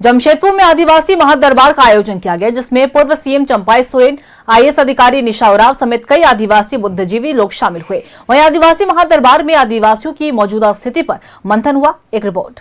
जमशेदपुर में आदिवासी महादरबार का आयोजन किया गया, जिसमें पूर्व सीएम चंपाई सोरेन, आईएएस अधिकारी निशा उरांव समेत कई आदिवासी बुद्धिजीवी लोग शामिल हुए। वहीं आदिवासी महादरबार में आदिवासियों की मौजूदा स्थिति पर मंथन हुआ। एक रिपोर्ट।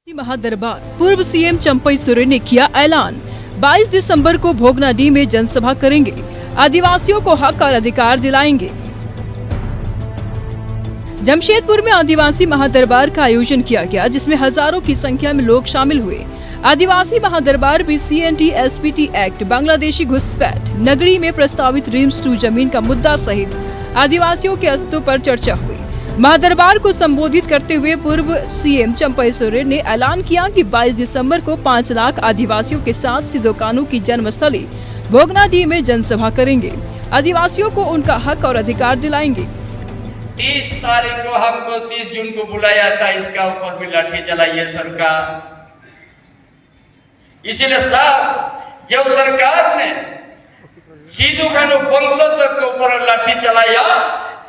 महादरबार पूर्व सीएम चंपाई सोरेन ने किया ऐलान, 22 दिसंबर को भोगनाडीह में जनसभा करेंगे, आदिवासियों को हक और अधिकार दिलाएंगे। जमशेदपुर में आदिवासी महादरबार का आयोजन किया गया, जिसमें हजारों की संख्या में लोग शामिल हुए। आदिवासी महादरबार में CNT SPT एक्ट, बांग्लादेशी घुसपैठ, नगरी में प्रस्तावित रिम्स 2 जमीन का मुद्दा सहित आदिवासियों के अस्तित्व पर चर्चा हुई। महादरबार को संबोधित करते हुए पूर्व सीएम चंपाई सोरेन ने ऐलान किया कि 22 दिसंबर को 5 लाख आदिवासियों के साथ सिदो कान्हू की जन्मस्थली भोगनाडीह में जनसभा करेंगे, आदिवासियों को उनका हक और अधिकार दिलाएंगे। 30 तारीख को हमको 30 जून को बुलाया था, इसका ऊपर भी लाठी चलाई है सरकार। इसलिए साहब, जो सरकार ने सिदो कान्हू वंशज के ऊपर लाठी चलाया,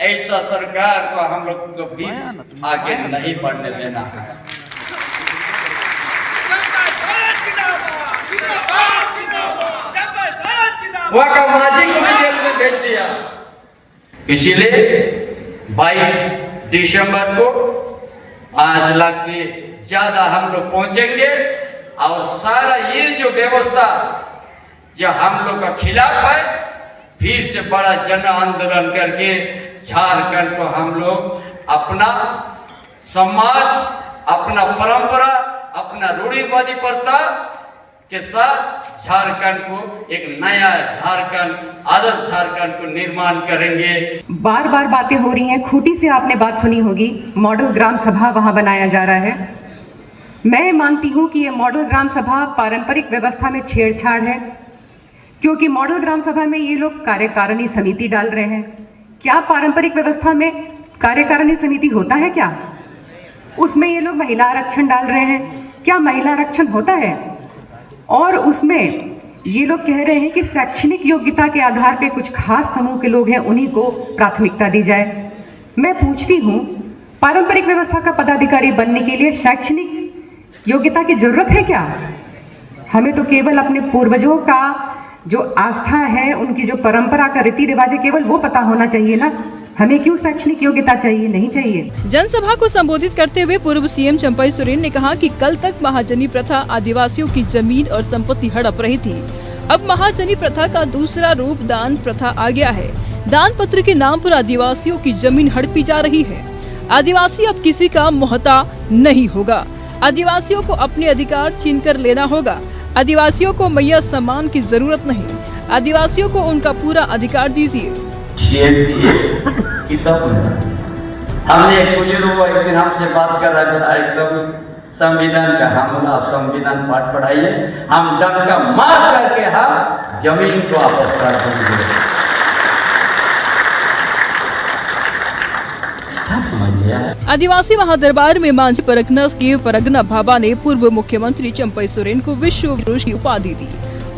ऐसा सरकार को हम लोग को भी आगे नहीं बढ़ने देना है। वहाँ का माजी को भी जेल में भेज दिया। इसीलिए 22 दिसंबर को 5 लाख से ज्यादा हम लोग पहुंचेंगे और सारा ये जो व्यवस्था जो हम लोग का खिलाफ है, फिर से बड़ा जन आंदोलन करके झारखंड को हम लोग अपना समाज, अपना परंपरा, अपना रूढ़िवादी प्रथा के साथ झारखंड को एक नया झारखंड, आदर्श झारखंड को निर्माण करेंगे। बार बार बातें हो रही हैं, खूंटी से आपने बात सुनी होगी, मॉडल ग्राम सभा वहां बनाया जा रहा है। मैं मानती हूं कि ये मॉडल ग्राम सभा पारंपरिक व्यवस्था में छेड़छाड़ है, क्योंकि मॉडल ग्राम सभा में ये लोग कार्यकारिणी समिति डाल रहे हैं। क्या पारंपरिक व्यवस्था में कार्यकारिणी समिति होता है क्या? उसमें ये लोग महिला आरक्षण डाल रहे हैं, क्या महिला आरक्षण होता है? और उसमें ये लोग कह रहे हैं कि शैक्षणिक योग्यता के आधार पे कुछ खास समूह के लोग हैं, उन्हीं को प्राथमिकता दी जाए। मैं पूछती हूँ, पारंपरिक व्यवस्था का पदाधिकारी बनने के लिए शैक्षणिक योग्यता की जरूरत है क्या? हमें तो केवल अपने पूर्वजों का जो आस्था है, उनकी जो परंपरा का रीति रिवाज है, केवल वो पता होना चाहिए ना। हमें क्यों शैक्षणिक योग्यता चाहिए? नहीं चाहिए। जनसभा को संबोधित करते हुए पूर्व सीएम चंपाई सोरेन ने कहा कि कल तक महाजनी प्रथा आदिवासियों की जमीन और संपत्ति हड़प रही थी। अब महाजनी प्रथा का दूसरा रूप दान प्रथा आ गया है। दान पत्र के नाम पर आदिवासियों की जमीन हड़पी जा रही है। आदिवासी अब किसी का मोहता नहीं होगा। आदिवासियों को अपने अधिकार छीन कर लेना होगा। आदिवासियों को मैया सम्मान की जरूरत नहीं, आदिवासियों को उनका पूरा अधिकार दीजिए। हमने एक दिन हमसे बात कर रहा था एकदम संविधान का, हम आप संविधान पाठ पढ़ाइए, हम डंका मार करके हम जमीन को वापस कर देंगे। आदिवासी महादरबार में मांझी परगना के परगना भाभा ने पूर्व मुख्यमंत्री चंपाई सोरेन को विश्व गुरु की उपाधि दी।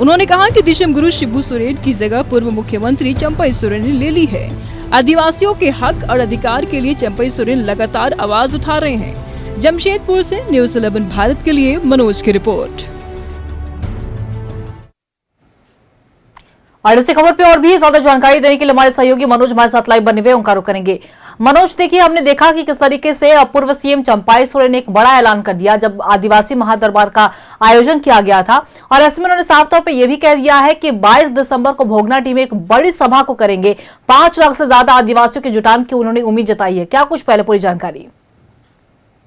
उन्होंने कहा कि दिशम गुरु शिबू सोरेन की जगह पूर्व मुख्यमंत्री चंपाई सोरेन ने ले ली है। आदिवासियों के हक और अधिकार के लिए चंपाई सोरेन लगातार आवाज उठा रहे हैं। जमशेदपुर से न्यूज़ 11 भारत के लिए मनोज की रिपोर्ट। और इसी खबर पे और भी ज्यादा जानकारी देने के लिए हमारे सहयोगी मनोज हमारे साथ लाइव बने हुए, उनका रुख करेंगे। मनोज, देखिए, हमने देखा कि किस तरीके से पूर्व सीएम चंपाई सोरेन ने एक बड़ा ऐलान कर दिया जब आदिवासी महादरबार का आयोजन किया गया था, और ऐसे में उन्होंने साफ तौर पे यह भी कह दिया है कि 22 दिसंबर को भोगनाडीह में एक बड़ी सभा को करेंगे। 5 लाख से ज्यादा आदिवासियों के जुटान की उन्होंने उम्मीद जताई है। क्या कुछ पहले पूरी जानकारी?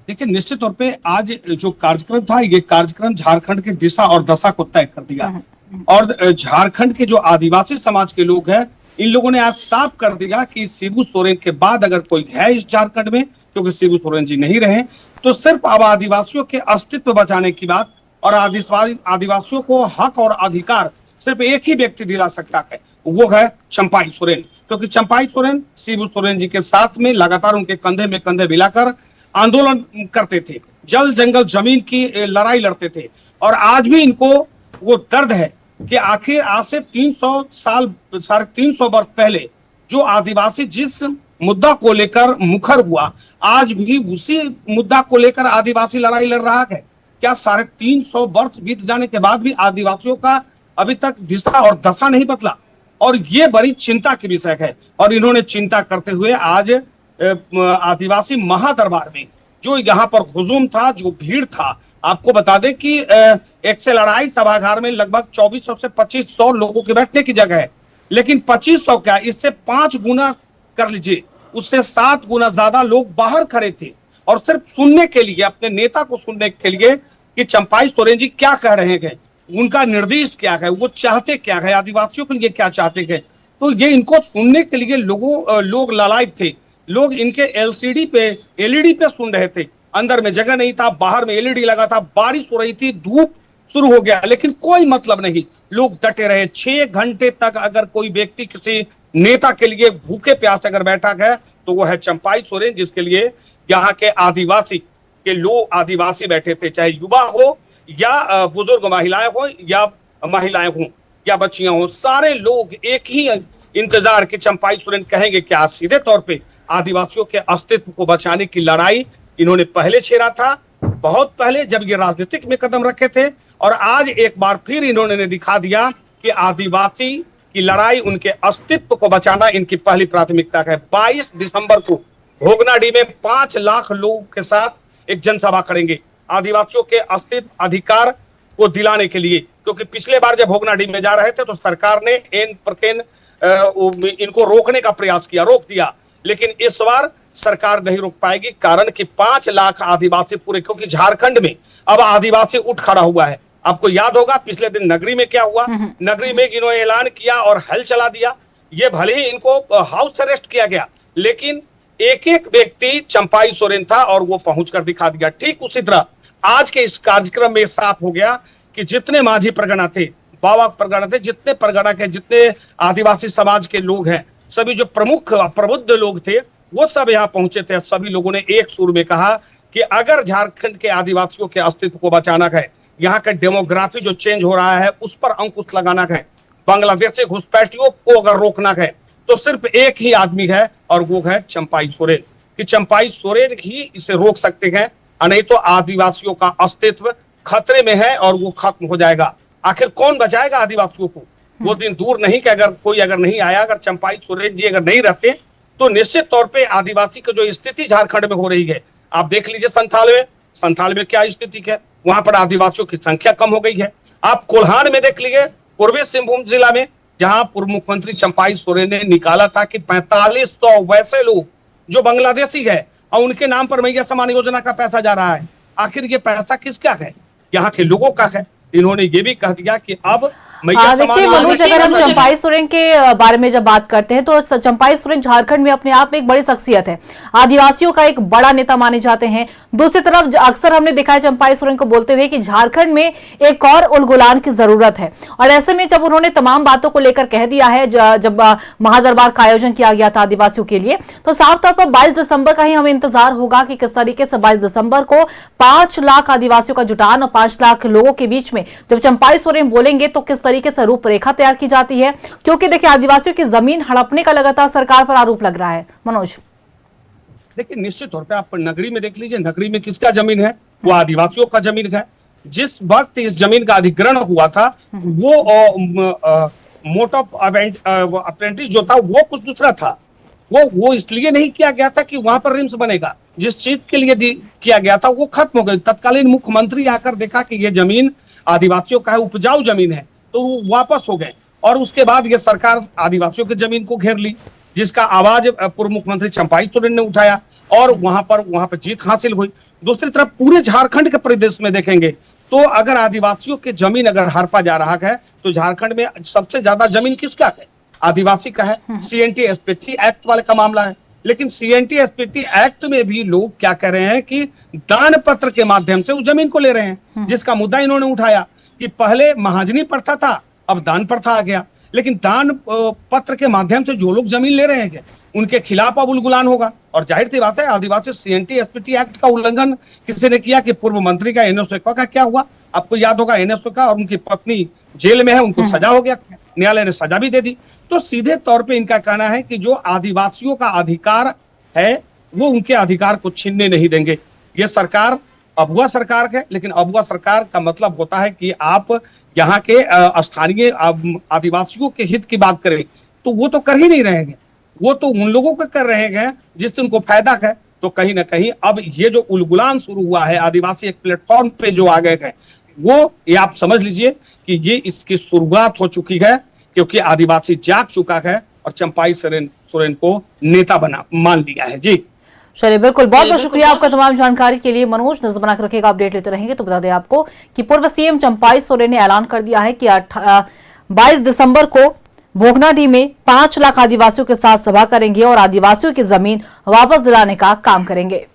देखिए, निश्चित तौर पे आज जो कार्यक्रम था, ये कार्यक्रम झारखंड की दिशा और दशा को तय कर दिया है। और झारखंड के जो आदिवासी समाज के लोग हैं, इन लोगों ने आज साफ कर दिया कि शिबू सोरेन के बाद अगर कोई है इस झारखंड में, क्योंकि शिबू सोरेन जी नहीं रहे, तो सिर्फ अब आदिवासियों के अस्तित्व बचाने की बात और आदिवासियों को हक और अधिकार सिर्फ एक ही व्यक्ति दिला सकता है, वो है चंपाई सोरेन। क्योंकि चंपाई सोरेन शिबू सोरेन जी के साथ में लगातार उनके कंधे में कंधे मिलाकर आंदोलन करते थे, जल जंगल जमीन की लड़ाई लड़ते थे। और आज भी इनको वो दर्द है कि आखिर आज से 300 वर्ष पहले जो आदिवासी जिस मुद्दा को लेकर मुखर हुआ, आज भी उसी मुद्दा को लेकर आदिवासी लड़ाई लड़ रहा है। क्या 350 वर्ष बीत जाने के बाद भी आदिवासियों का अभी तक दिशा और दशा नहीं बदला? और ये बड़ी चिंता की विषय है। और इन्होंने चिंता करते हुए आज आदिवासी महादरबार में जो यहाँ पर हुजूम था, जो भीड़ था, आपको बता दें कि एक से लड़ाई सभागार में लगभग 2400 से 2500 लोगों के बैठने की जगह है, लेकिन 2500 क्या, इससे 5 गुना कर लीजिए, उससे 7 गुना ज्यादा लोग बाहर खड़े थे और सिर्फ सुनने के लिए, अपने नेता को सुनने के लिए कि चंपाई सोरेन जी क्या कह रहे हैं, उनका निर्देश क्या है, वो चाहते क्या है, आदिवासियों के लिए क्या चाहते हैं। तो ये इनको सुनने के लिए लोग लालायित थे। लोग इनके एलसीडी पे, एलईडी पे सुन रहे थे। अंदर में जगह नहीं था, बाहर में एलईडी लगा था, बारिश हो रही थी, धूप शुरू हो गया, लेकिन कोई मतलब नहीं, लोग डटे रहे। 6 घंटे तक अगर कोई व्यक्ति किसी नेता के लिए भूखे प्यासे अगर बैठा है तो वो है चंपाई सोरेन, जिसके लिए यहाँ के आदिवासी के लोग, आदिवासी बैठे थे, चाहे युवा हो या बुजुर्ग महिलाएं हो या महिलाएं हो या बच्चियां हो, सारे लोग एक ही इंतजार कि चंपाई सोरेन कहेंगे क्या। सीधे तौर पे आदिवासियों के अस्तित्व को बचाने की लड़ाई इन्होंने पहले छेड़ा था, बहुत पहले, जब ये राजनीतिक में कदम रखे थे, और आज एक बार फिर इन्होंने दिखा दिया कि आदिवासी की लड़ाई, उनके अस्तित्व को बचाना इनकी पहली प्राथमिकता है। 22 दिसंबर को भोगनाडीह में 5 लाख लोगों के साथ एक जनसभा करेंगे आदिवासियों के अस्तित्व, अधिकार को दिलाने के लिए, क्योंकि पिछले बार जब भोगनाडीह में जा रहे थे तो सरकार ने इनको रोकने का प्रयास किया, रोक दिया, लेकिन इस बार सरकार नहीं रोक पाएगी, कारण कि 5 लाख आदिवासी पूरे, क्योंकि झारखंड में अब आदिवासी उठ खड़ा हुआ है। आपको याद होगा पिछले दिन नगरी में क्या हुआ, नगरी में इन्होंने ऐलान किया और हल चला दिया। ये भले ही इनको हाउस अरेस्ट किया गया, लेकिन एक एक व्यक्ति चंपाई सोरेन था और वो पहुंचकर दिखा दिया। ठीक उसी तरह आज के इस कार्यक्रम में साफ हो गया कि जितने माझी परगना थे, बाबा परगना थे, जितने परगना के, जितने आदिवासी समाज के लोग हैं, सभी जो प्रमुख प्रबुद्ध लोग थे, वो सब यहाँ पहुंचे थे। सभी लोगों ने एक सुर में कहा कि अगर झारखंड के आदिवासियों के अस्तित्व को बचाना है, यहाँ का डेमोग्राफी जो चेंज हो रहा है उस पर अंकुश लगाना है, बांग्लादेशी घुसपैठियों को अगर रोकना है, तो सिर्फ एक ही आदमी है और वो है चंपाई सोरेन। कि चंपाई सोरेन ही इसे रोक सकते हैं, नहीं तो आदिवासियों का अस्तित्व खतरे में है और वो खत्म हो जाएगा। आखिर कौन बचाएगा आदिवासियों को? वो दिन दूर नहीं कि अगर नहीं आया, अगर चंपाई सोरेन जी अगर नहीं रहते तो निश्चित तौर पे आदिवासी की जो स्थिति झारखंड में हो रही है, आप देख लीजिए संथाल में क्या स्थिति है, वहां पर आदिवासियों की संख्या कम हो गई है। आप कोल्हान में देख लीजिए, पूर्वी सिंहभूम जिला में, जहां पूर्व मुख्यमंत्री चंपाई सोरेन ने निकाला था कि 4500 वैसे लोग जो बांग्लादेशी है और उनके नाम पर मैया समान योजना का पैसा जा रहा है। आखिर ये पैसा किसका है? यहाँ के लोगों का है। इन्होंने ये भी कह दिया कि अब देखिए मनोज, अगर हम चंपाई सोरेन के बारे में जब बात करते हैं तो चंपाई सोरेन झारखंड में अपने आप में एक बड़ी शख्सियत है, आदिवासियों का एक बड़ा नेता माने जाते हैं। दूसरी तरफ अक्सर हमने देखा है चंपाई सोरेन को बोलते हुए कि झारखंड में एक और उलगुलान की जरूरत है, और ऐसे में जब उन्होंने तमाम बातों को लेकर कह दिया है, जब महादरबार का आयोजन किया गया था आदिवासियों के लिए, तो साफ तौर पर 22 दिसंबर का ही हमें इंतजार होगा कि किस तरीके से 22 दिसंबर को 5 लाख आदिवासियों का जुटान और 5 लाख लोगों के बीच में जब चंपाई सोरेन बोलेंगे तो किस तरीके से रूपरेखा तैयार की जाती है, क्योंकि देखिए आदिवासियों की जमीन हड़पने का लगातार सरकार पर आरोप लग रहा है। मनोज, देखिए निश्चित तौर पे आप नगरी में देख लीजिए, नगरी में किसका जमीन है? वो आदिवासियों का जमीन है। जिस वक्त इस जमीन का अधिग्रहण हुआ था, वो मोड ऑफ अप्रेंटिस जो था वो कुछ दूसरा था। वो इसलिए नहीं किया गया था कि वहां पर रिम्स बनेगा, जिस चीज के लिए किया गया था वो खत्म हो गई। तत्कालीन मुख्यमंत्री आकर देखा कि ये जमीन आदिवासियों का है, उपजाऊ जमीन है, तो वो वापस हो गए। और उसके बाद ये सरकार आदिवासियों की जमीन को घेर ली, जिसका आवाज पूर्व मुख्यमंत्री चंपाई सोरेन ने उठाया और वहां पर जीत हासिल हुई। दूसरी तरफ पूरे झारखंड के परिदृश्य में देखेंगे तो अगर आदिवासियों की जमीन अगर हड़पा जा रहा है तो झारखंड में सबसे ज्यादा जमीन किसका है? आदिवासी का है। CNT SPT एक्ट वाले का मामला है, लेकिन CNT SPT एक्ट में भी लोग क्या कह रहे हैं कि दान पत्र के माध्यम से उस जमीन को ले रहे हैं, जिसका मुद्दा इन्होंने उठाया कि पहले महाजनी प्रथा था, अब दान प्रथा आ गया, लेकिन दान पत्र के माध्यम से जो लोग जमीन ले रहे हैं उनके खिलाफ अब उलगुलान होगा। और जाहिर सी बात है, आदिवासी CNT SPT एक्ट का उल्लंघन किसी ने किया कि पूर्व मंत्री का NS एक्वा का क्या हुआ, आपको याद होगा, NS एक्वा और उनकी पत्नी जेल में है, उनको सजा हो गया, न्यायालय ने सजा भी दे दी। तो सीधे तौर पे इनका कहना है कि जो आदिवासियों का अधिकार है वो उनके अधिकार को छीनने नहीं देंगे। ये सरकार अबुआ सरकार है, लेकिन अबुआ सरकार का मतलब होता है कि आप यहाँ के स्थानीय आदिवासियों के हित की बात करें तो वो तो कर ही नहीं रहे हैं, वो तो उन लोगों का कर रहे हैं जिससे उनको फायदा है। तो कहीं ना कहीं अब ये जो उलगुलान शुरू हुआ है, आदिवासी एक प्लेटफॉर्म पे जो आ गए हैं, वो ये आप समझ लीजिए कि ये इसकी शुरुआत हो चुकी है, क्योंकि आदिवासी जाग चुका है और चंपाई सोरेन को नेता मान लिया है। जी चलिए, बिल्कुल, बहुत बहुत शुक्रिया आपका तमाम जानकारी के लिए मनोज। नजर बनाकर रखिएगा, अपडेट लेते रहेंगे। तो बता दें आपको कि पूर्व सीएम चंपाई सोरेन ने ऐलान कर दिया है कि 22 दिसंबर को भोगनाडीह में 5 लाख आदिवासियों के साथ सभा करेंगे और आदिवासियों की जमीन वापस दिलाने का काम करेंगे।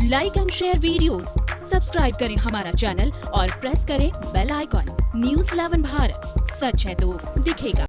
Like and share videos, subscribe करें हमारा चैनल और प्रेस करें बेल आइकॉन। न्यूज़ 11 भारत, सच है तो दिखेगा।